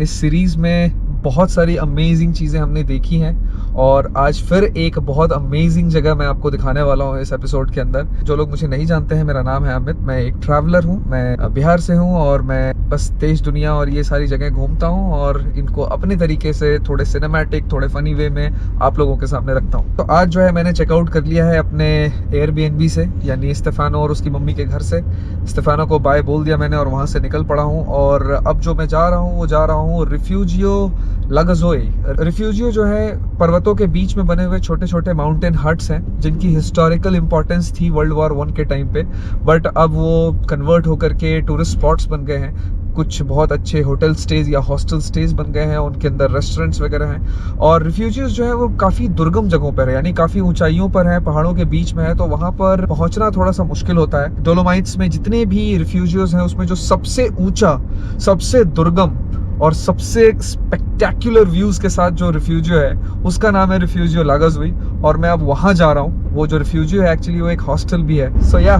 इस सीरीज में बहुत सारी अमेजिंग चीज़ें हमने देखी हैं और आज फिर एक बहुत अमेजिंग जगह मैं आपको दिखाने वाला हूँ इस एपिसोड के अंदर। जो लोग मुझे नहीं जानते हैं, मेरा नाम है अमित, मैं एक ट्रैवलर हूँ, मैं बिहार से हूँ और मैं बस देश दुनिया और ये सारी जगह घूमता हूँ और इनको अपने तरीके से थोड़े सिनेमैटिक, थोड़े फनी वे में आप लोगों के सामने रखता हूँ। तो आज जो है मैंने चेकआउट कर लिया है अपने एयरबीएनबी से, यानी स्टेफानो और उसकी मम्मी के घर से। स्टेफानो को बाय बोल दिया मैंने और वहाँ से निकल पड़ा हूँ और अब जो मैं जा रहा हूँ वो जा रहा हूँ रिफ्यूजियो लगासोई। रिफ्यूजियो जो है पर्वतों के बीच में बने हुए छोटे छोटे माउंटेन हट्स हैं जिनकी हिस्टोरिकल इंपॉर्टेंस थी वर्ल्ड वॉर 1 के टाइम पे, बट अब वो कन्वर्ट होकर के टूरिस्ट स्पॉट्स बन गए हैं। कुछ बहुत अच्छे होटल स्टेज या हॉस्टल स्टेज बन गए हैं, उनके अंदर रेस्टोरेंट्स वगैरह हैं। और रिफ्यूजीज जो है वो काफ़ी दुर्गम जगहों पर है, यानी काफ़ी ऊंचाइयों पर है, पहाड़ों के बीच में है, तो वहाँ पर पहुँचना थोड़ा सा मुश्किल होता है। डोलोमाइट्स में जितने भी रिफ्यूजीज हैं उसमें जो सबसे ऊंचा, सबसे दुर्गम और सबसे स्पेक्टेक्युलर व्यूज के साथ जो रिफ्यूजियो है उसका नाम है रिफ्यूजियो लागाजुई, और मैं अब वहां जा रहा हूँ। वो जो रिफ्यूजियो है एक्चुअली वो एक हॉस्टल भी है। सो या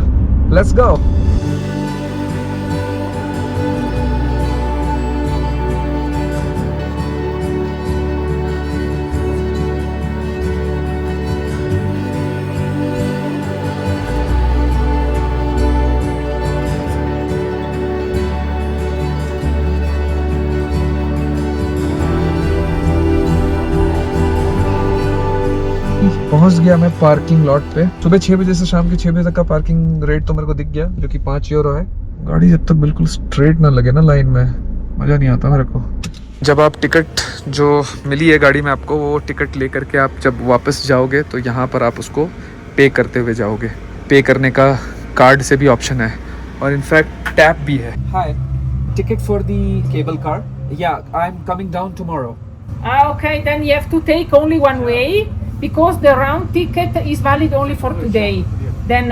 लेट्स गो। पहुंच गया मैं पार्किंग लॉट पे। सुबह 6 बजे से शाम के 6 बजे तक का पार्किंग रेट तो मेरे को दिख गया, जो कि 5 यूरो है। गाड़ी जब तक बिल्कुल स्ट्रेट ना लगे ना लाइन में, मज़ा नहीं आता मेरे को। जब आप टिकट जो मिली है गाड़ी में आपको, वो टिकट लेकर के आप जब वापस जाओगे तो यहाँ पर आप उसको पे करते हुए जाओगे। पे करने का कार्ड से भी ऑप्शन है और इनफैक्ट टैप भी है। Hi, ticket for the cable car. या I am coming down tomorrow. Okay, then you have to take only one way because the round ticket is valid only for today. Then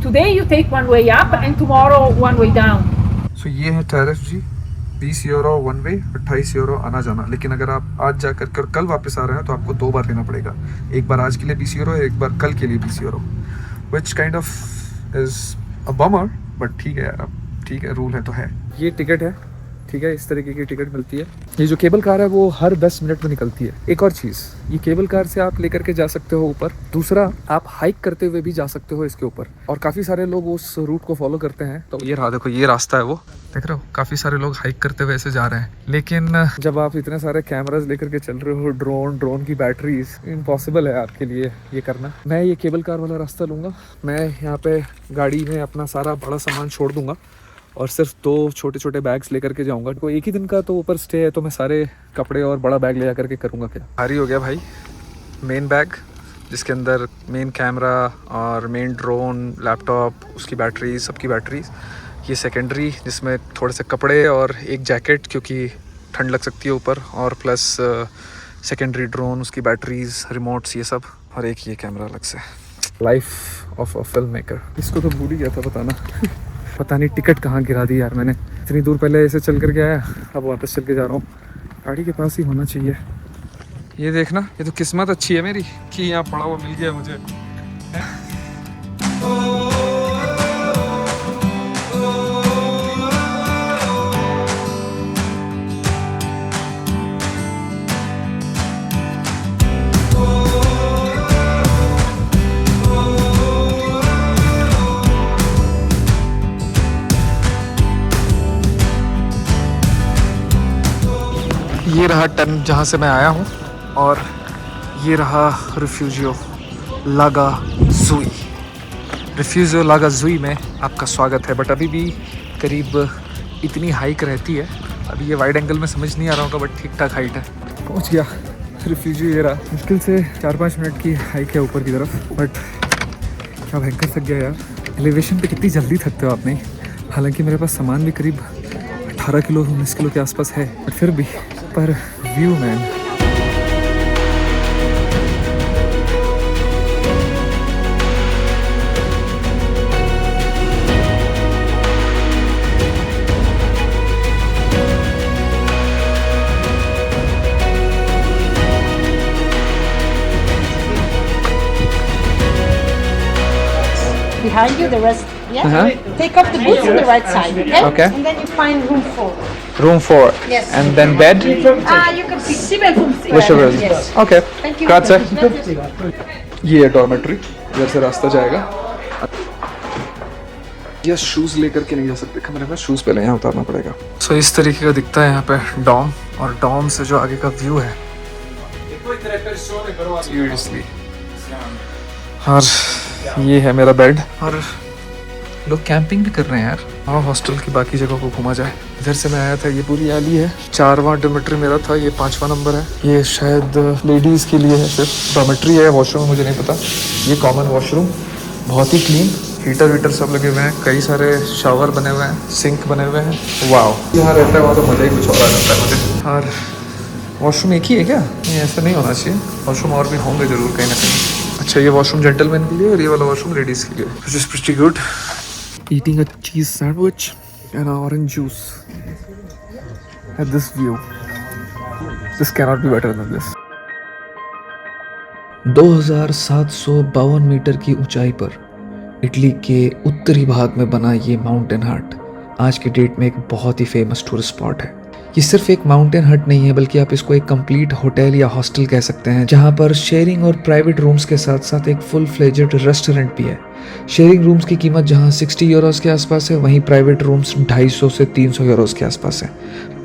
today you take one way up and tomorrow one way down. So ये है tariff जी, 20 euro one way, 28 euro आना जाना। लेकिन अगर आप आज जा कर कल वापस आ रहे हैं तो आपको 2 बार देना पड़ेगा। एक बार आज के लिए 20 यूरो, एक बार कल के लिए 20 euro, which kind of is a bummer, but ठीक है यार, अब ठीक है, रूल है तो है। ये टिकट है, ठीक है, इस तरीके की टिकट मिलती है। ये जो केबल कार है वो हर 10 मिनट में निकलती है। एक और चीज़, ये केबल कार से आप लेकर के जा सकते हो ऊपर। दूसरा, आप हाइक करते हुए भी जा सकते हो इसके ऊपर, और काफ़ी सारे लोग उस रूट को फॉलो करते हैं। तो ये रहा, देखो ये रास्ता है, वो देख रहे हो, काफ़ी सारे लोग हाइक करते हुए ऐसे जा रहे हैं। लेकिन जब आप इतने सारे कैमराज लेकर के चल रहे हो, ड्रोन की बैटरीज, इम्पॉसिबल है आपके लिए ये करना। मैं ये केबल कार वाला रास्ता लूँगा। मैं यहाँ पे गाड़ी में अपना सारा बड़ा सामान छोड़ दूँगा और सिर्फ 2 छोटे छोटे बैग्स लेकर के जाऊंगा। तो एक ही दिन का तो ऊपर स्टे है, तो मैं सारे कपड़े और बड़ा बैग ले जा करके करूँगा क्या। भारी हो गया भाई। मेन बैग जिसके अंदर मेन कैमरा और मेन ड्रोन, लैपटॉप, उसकी बैटरी, सबकी बैटरीज। ये सेकेंडरी जिसमें थोड़े से कपड़े और एक जैकेट, क्योंकि ठंड लग सकती है ऊपर, और प्लस सेकेंडरी ड्रोन, उसकी बैटरीज, रिमोट्स, ये सब, और एक ये कैमरा अलग से। Life of a film maker. इसको तो भूल ही गया था बताना। पता नहीं टिकट कहाँ गिरा दी यार मैंने। इतनी दूर पहले ऐसे चल कर के आया, अब वापस चल के जा रहा हूँ। गाड़ी के पास ही होना चाहिए। ये देखना, ये तो किस्मत अच्छी है मेरी कि यहाँ पड़ा हुआ मिल गया मुझे। ये रहा टन जहाँ से मैं आया हूँ, और ये रहा रिफ्यूजियो लागाजुई। रिफ्यूजियो लागाजुई में आपका स्वागत है। बट अभी भी करीब इतनी हाइक रहती है। अभी ये वाइड एंगल में समझ नहीं आ रहा होगा, बट ठीक ठाक हाइट है। पहुँच गया रिफ्यूजियो। ये रहा, मुश्किल से 4-5 मिनट की हाइक है ऊपर की तरफ, बट क्या भयंकर थक गया यार। एलिवेशन पे कितनी जल्दी थकते हो आप नहीं। हालांकि मेरे पास सामान भी करीब 18 किलो 19 किलो के आसपास है, बट फिर भी। पर view man, Behind you, the rest. Yeah. Take off the boots on the right side. Okay. Okay. And then you find room 4. Room 4. Yes. And then bed. You can pick. Whichever. Yes. Okay. Thank you. Grazie. ये है dormitory, इधर से रास्ता जाएगा। ये shoes लेकर के नहीं जा सकते कमरे में, शूज पहले यहाँ उतारना पड़ेगा। सो इस तरीके का दिखता है यहाँ पे डॉम, और डॉम से जो आगे का व्यू है, seriously। और ये है मेरा बेड, और लोग कैंपिंग भी कर रहे हैं यार। हाँ, हॉस्टल की बाकी जगह को घूमा जाए। इधर से मैं आया था, ये पूरी एली है। 4वां डॉर्मेट्री मेरा था, ये 5वां नंबर है। ये शायद लेडीज़ के लिए है, सिर्फ डॉर्मेट्री है। वॉशरूम मुझे नहीं पता। ये कॉमन वॉशरूम, बहुत ही क्लीन, हीटर वीटर सब लगे हुए हैं, कई सारे शावर बने हुए हैं, सिंक बने हुए हैं। वाह, यहाँ रहता है वहाँ तो मज़ा ही कुछ और आ जाता है मुझे। और वॉशरूम एक ही है क्या? नहीं, ऐसा नहीं होना चाहिए। वॉशरूम और भी होंगे ज़रूर कहीं ना कहीं। अच्छा, ये वॉशरूम जेंटलमैन के लिए और ये वाला वॉशरूम लेडीज़ के लिए। This is pretty good. Eating a cheese sandwich. and an orange juice at this view. This cannot be better than this. 2752 metre की ऊंचाई पर इटली के उत्तरी भाग में बना ये माउंटेन हट आज के डेट में एक बहुत ही फेमस टूरिस्ट स्पॉट है। ये सिर्फ एक माउंटेन हट नहीं है, बल्कि आप इसको एक कंप्लीट होटल या हॉस्टल कह सकते हैं, जहां पर शेयरिंग और प्राइवेट रूम्स के साथ साथ एक फुल फ्लेजेड रेस्टोरेंट भी है। शेयरिंग रूम्स की कीमत जहां 60 यूरोस के आसपास है, वहीं प्राइवेट रूम्स 250 से 300 यूरोस के आसपास है।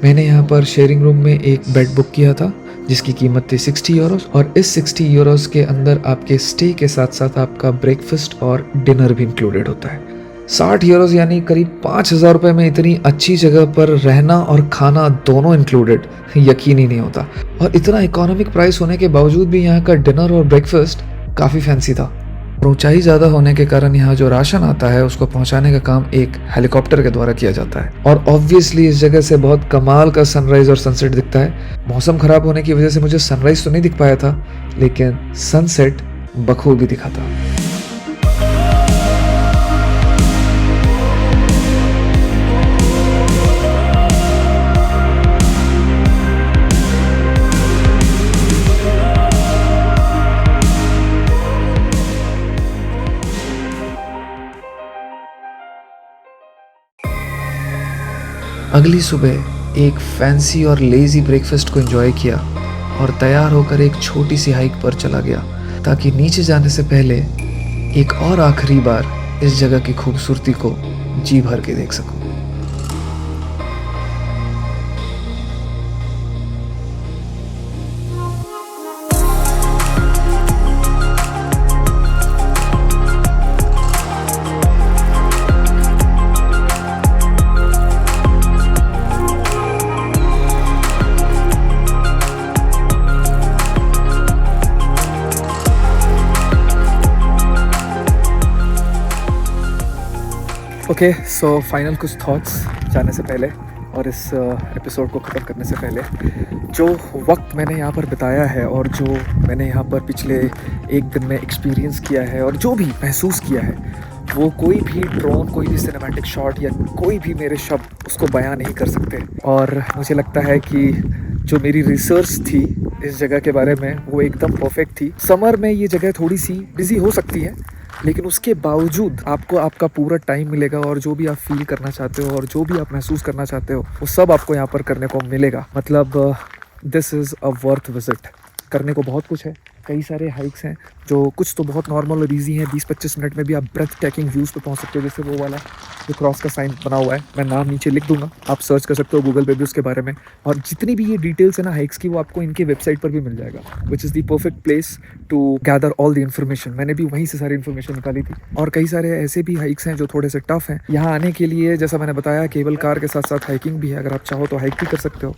मैंने यहाँ पर शेयरिंग रूम में एक बेड बुक किया था जिसकी कीमत थी 60 यूरोस, और इस 60 यूरोस के अंदर आपके स्टे के साथ साथ आपका ब्रेकफास्ट और डिनर भी इंक्लूडेड होता है। 60 यूरोस यानी करीब 5,000 रुपये में इतनी अच्छी जगह पर रहना और खाना दोनों इंक्लूडेड, यकीन ही नहीं होता। और इतना इकोनॉमिक प्राइस होने के बावजूद भी यहाँ का डिनर और ब्रेकफास्ट काफ़ी फैंसी था। और ऊंचाई ज़्यादा होने के कारण यहाँ जो राशन आता है उसको पहुँचाने का काम एक हेलीकॉप्टर के द्वारा किया जाता है। और ऑब्वियसली इस जगह से बहुत कमाल का सनराइज़ और सनसेट दिखता है। मौसम ख़राब होने की वजह से मुझे सनराइज़ तो नहीं दिख पाया था, लेकिन सनसेट बखूबी दिखा था। अगली सुबह एक फैंसी और लेज़ी ब्रेकफास्ट को एंजॉय किया और तैयार होकर एक छोटी सी हाइक पर चला गया, ताकि नीचे जाने से पहले एक और आखिरी बार इस जगह की खूबसूरती को जी भर के देख सकूं। ओके, सो फाइनल कुछ थॉट्स जाने से पहले और इस एपिसोड को ख़त्म करने से पहले। जो वक्त मैंने यहाँ पर बिताया है और जो मैंने यहाँ पर पिछले एक दिन में एक्सपीरियंस किया है और जो भी महसूस किया है, वो कोई भी ड्रोन, कोई भी सिनेमैटिक शॉट या कोई भी मेरे शब्द उसको बयां नहीं कर सकते। और मुझे लगता है कि जो मेरी रिसर्च थी इस जगह के बारे में वो एकदम परफेक्ट थी। समर में ये जगह थोड़ी सी बिजी हो सकती है, लेकिन उसके बावजूद आपको आपका पूरा टाइम मिलेगा और जो भी आप फील करना चाहते हो और जो भी आप महसूस करना चाहते हो वो सब आपको यहाँ पर करने को मिलेगा। मतलब this is a worth visit. करने को बहुत कुछ है, कई सारे हाइक्स हैं जो कुछ तो बहुत नॉर्मल और इजी हैं। 20-25 मिनट में भी आप ब्रेथ टेकिंग व्यूज़ पे पहुंच सकते हो, जैसे वो वाला जो क्रॉस का साइन बना हुआ है, मैं नाम नीचे लिख दूंगा, आप सर्च कर सकते हो गूगल पे भी उसके बारे में। और जितनी भी ये डिटेल्स है ना हाइक्स की, वो आपको इनके वेबसाइट पर भी मिल जाएगा, which is the perfect place to gather all the information. मैंने भी वहीं से सारी इन्फॉर्मेशन निकाली थी। और कई सारे ऐसे भी हाइक्स हैं जो थोड़े से टफ हैं। यहाँ आने के लिए जैसा मैंने बताया केबल कार के साथ साथ हाइकिंग भी है। अगर आप चाहो तो हाइक भी कर सकते हो,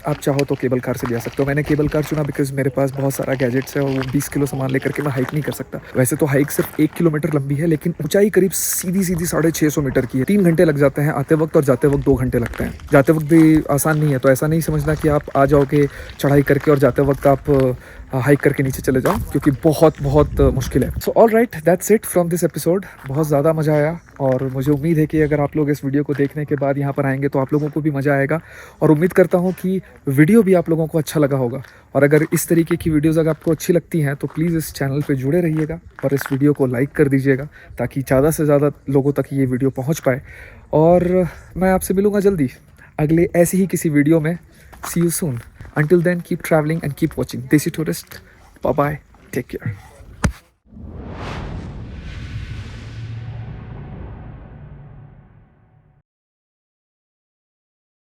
आप चाहो तो केबल कार से भी आ सकते हो। मैंने केबल कार चुना बिकॉज मेरे पास बहुत सारा गैजेट्स है और वो 20 किलो सामान लेकर के मैं हाइक नहीं कर सकता। वैसे तो हाइक सिर्फ 1 किलोमीटर लंबी है, लेकिन ऊंचाई करीब सीधी 650 मीटर की है। 3 घंटे लग जाते हैं आते वक्त और जाते वक्त 2 घंटे लगते हैं। जाते वक्त भी आसान नहीं है, तो ऐसा नहीं समझना कि आप आ जाओगे चढ़ाई करके और जाते वक्त आप हाइक करके नीचे चले जाओ, क्योंकि बहुत मुश्किल है। So all right, that's it from this episode. बहुत ज़्यादा मज़ा आया और मुझे उम्मीद है कि अगर आप लोग इस वीडियो को देखने के बाद यहाँ पर आएंगे तो आप लोगों को भी मज़ा आएगा। और उम्मीद करता हूँ कि वीडियो भी आप लोगों को अच्छा लगा होगा। और अगर इस तरीके की वीडियोज़ अगर आपको अच्छी लगती हैं तो प्लीज़ इस चैनल पर जुड़े रहिएगा और इस वीडियो को लाइक कर दीजिएगा, ताकि ज़्यादा से ज़्यादा लोगों तक ये वीडियो पहुँच पाए। और मैं आपसे मिलूँगा जल्दी अगले ऐसी ही किसी वीडियो में। See you soon. Until then, keep traveling and keep watching Desi Tourist. Bye bye. Take care.